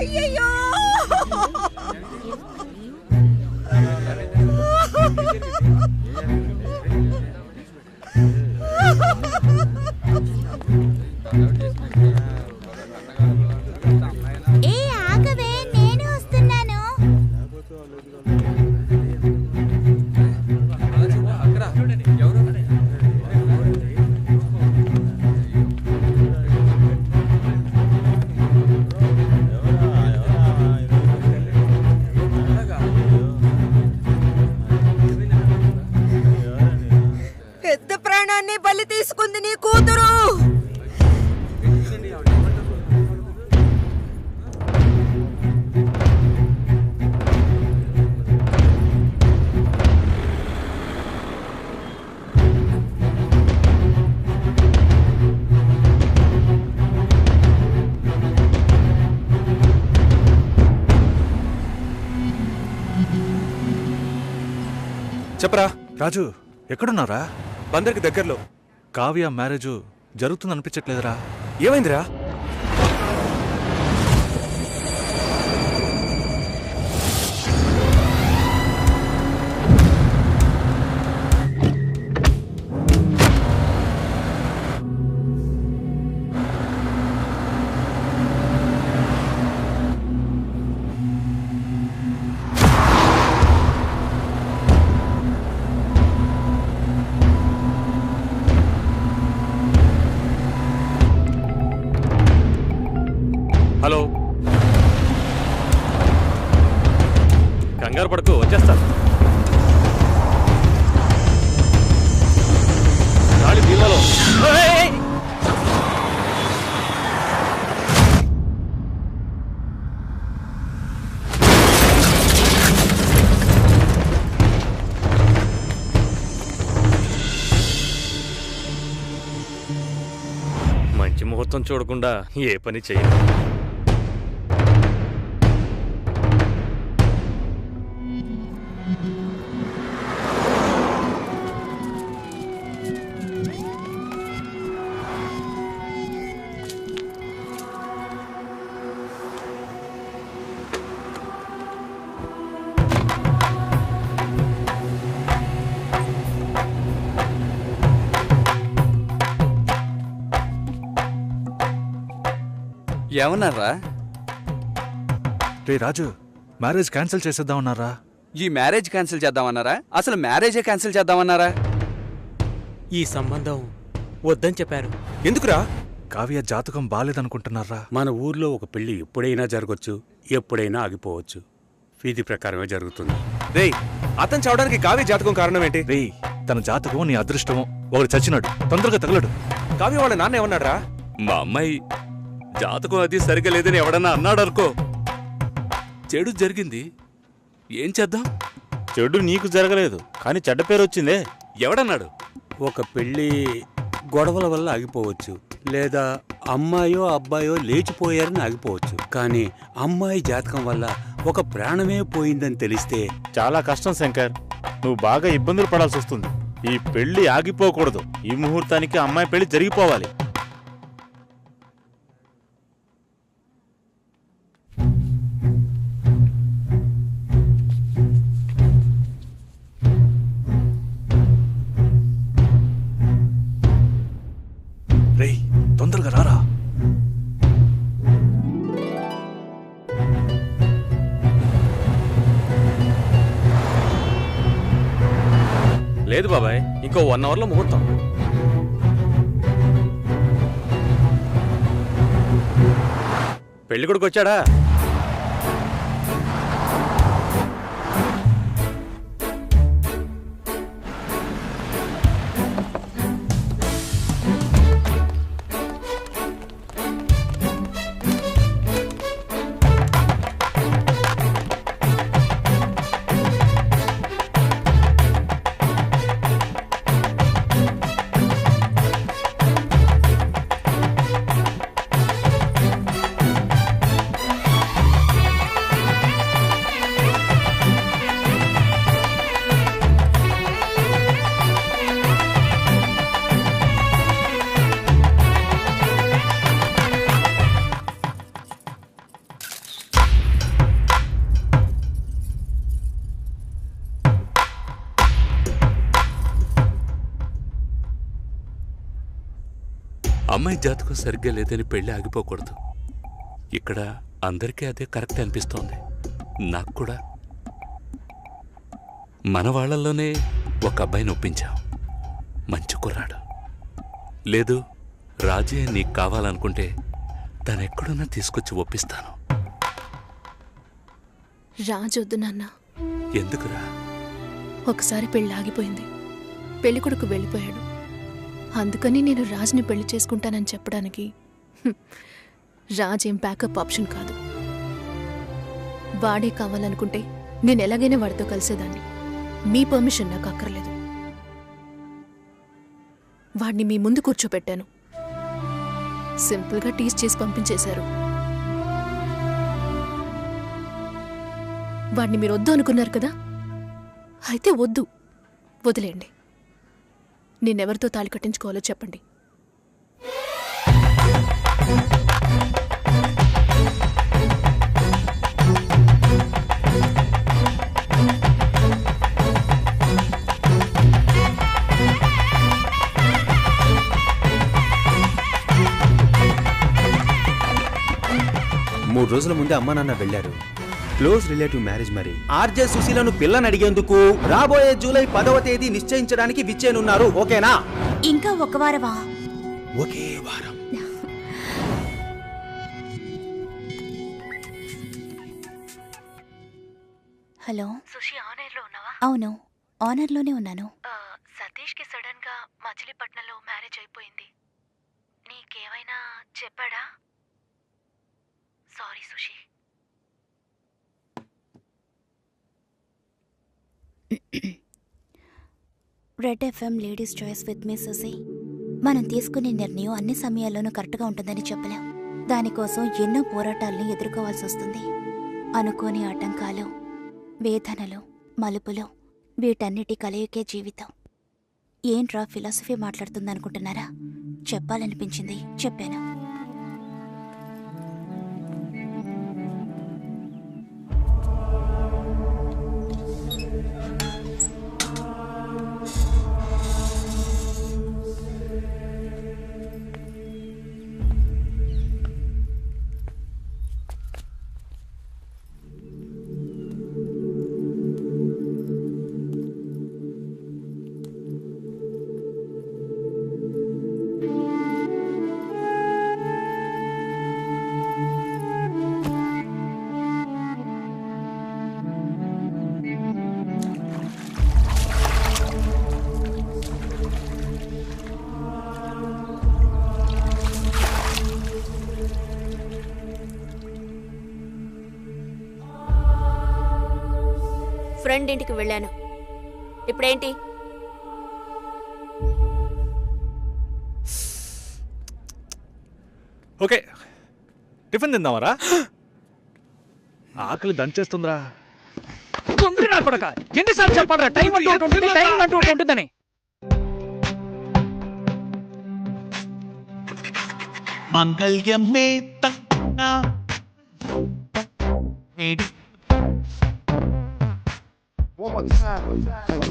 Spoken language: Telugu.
అయ్యయ్యో ఏ ఆగవే, నేను వస్తున్నాను. పెద్ద ప్రాణాన్ని బలి తీసుకుంది నీ కూతురు. చెప్పరా రాజు, ఎక్కడున్నారా? బందర్కి దగ్గరలో. కావ్య మ్యారేజ్ జరుగుతుంది అనిపించట్లేదురా? ఏమైందిరా? హలో, కంగారు పడుకో, వచ్చేస్తాను. గాలి నీళ్ళలో. మంచి ముహూర్తం చూడకుండా ఏ పని చేయను. ఏమన్నారా? రే రాజు, మ్యారేజ్ క్యాన్సిల్ చేసేద్దామన్నారా? ఈ మ్యారేజ్ క్యాన్సిల్ చేద్దామన్నారా? అసలు మ్యారేజే క్యాన్సిల్ చేద్దామన్నారా? ఈ సంబంధం వద్దని చెప్పారు. ఎందుకురా? కావ్య జాతకం బాలేదనుకుంటున్నారా? మన ఊర్లో ఒక పెళ్లి ఎప్పుడైనా జరగచ్చు, ఎప్పుడైనా ఆగిపోవచ్చు. విధి ప్రకారమే జరుగుతుంది. రేయ్, అతను చావడానికి కావ్య జాతకం కారణం ఏంటి? రే, తన జాతకం నీ అదృష్టమో. ఒకడు చచ్చినాడు, తొందరగా తగలడు. కావ్య వాళ్ళ నాన్న ఏమన్నారా? మా అమ్మాయి జాతకం అది సరిగా లేదని ఎవడన్నా అన్నాడు అనుకో. చెడు జరిగింది, ఏం చేద్దాం? చెడు నీకు జరగలేదు, కానీ చెడ్డ పేరు వచ్చిందే. ఎవడన్నాడు? ఒక పెళ్లి గొడవల వల్ల ఆగిపోవచ్చు, లేదా అమ్మాయో అబ్బాయో లేచిపోయారని ఆగిపోవచ్చు. కానీ అమ్మాయి జాతకం వల్ల ఒక ప్రాణమే పోయిందని తెలిస్తే చాలా కష్టం శంకర్. నువ్వు బాగా ఇబ్బందులు పడాల్సి వస్తుంది. ఈ పెళ్లి ఆగిపోకూడదు. ఈ ముహూర్తానికి అమ్మాయి పెళ్లి జరిగిపోవాలి. రే, తొందరగా రారా. లేదు బాబాయ్, ఇంకో 1 అవర్లో ముహూర్తం. పెళ్లి కొడుకు వచ్చాడా? అమ్మాయి జాతకం సరిగ్గా లేదని పెళ్లి ఆగిపోకూడదు. ఇక్కడ అందరికీ అదే కరెక్ట్ అనిపిస్తోంది, నాకు కూడా. మన వాళ్ళల్లోనే ఒక అబ్బాయిని ఒప్పించాం, మంచి కుర్రాడు. లేదు రాజే నీకు కావాలనుకుంటే తనెక్కడున్నా తీసుకొచ్చి ఒప్పిస్తాను. రాజొద్దు నాన్న. ఎందుకురా? ఒకసారి పెళ్ళి ఆగిపోయింది, పెళ్లి కొడుకు వెళ్ళిపోయాడు. అందుకని నేను రాజ్ని పెళ్లి చేసుకుంటానని చెప్పడానికి రాజ్ ఏం బ్యాకప్ ఆప్షన్ కాదు. వాడే కావాలనుకుంటే నేను ఎలాగైనా వాడితో కలిసేదాన్ని. మీ పర్మిషన్ నాకు అక్కర్లేదు. వాడిని మీ ముందు కూర్చోపెట్టాను, సింపుల్గా టీస్ చేసి పంపించేశారు. వాడిని మీరు వద్దు అనుకున్నారు కదా, అయితే వద్దు, వదిలేయండి. నేనెవరితో తాళి కట్టించుకోవాలో చెప్పండి. మూడు రోజుల ముందే అమ్మా నాన్న వెళ్లారు. క్లోజ్ రిలేటివ్ మ్యారేజ్ మరి. ఆర్జే సుశీలను పిల్లని అడిగేందుకు రాబోయే జూలై 10వ తేదీ నిశ్చయించడానికి విచ్చేనున్నారు. ఓకేనా? ఇంకా ఒక వారమా? ఒకే వారం. హలో సుషి, ఆనర్లో ఉన్నావా? అవును, ఆనర్లోనే ఉన్నాను. సతీష్కి సడన్ గా మచిలీపట్నంలో మ్యారేజ్ అయిపోయింది. నీకేమైనా చెప్పాడా? Sorry Sushi. Red FM ladies choice with me Susi. మనం తీసుకునే నిర్ణయం అన్ని సమయాల్లోనూ కరెక్ట్గా ఉంటుందని చెప్పలేం. దానికోసం ఎన్నో పోరాటాలను ఎదుర్కోవాల్సి వస్తుంది. అనుకోని ఆటంకాలు, వేదనలు, మలుపులు, వీటన్నిటి కలయికే జీవితం. ఏంట్రా ఫిలాసఫీ మాట్లాడుతుందనుకుంటున్నారా? చెప్పాలనిపించింది, చెప్పాను. ఫ్రెండ్ ఇంటికి వెళ్ళాను. ఇప్పుడేంటి? ఓకే, టిఫిన్ తిందామరా? ఆకలి దంచేస్తుందిరా. ఎన్నిసార్లు చెప్పాలరా, టైం అంటూ ఉంటుంది, టైం అంటూ ఉంటుందని. మంగళ్యమే One more time.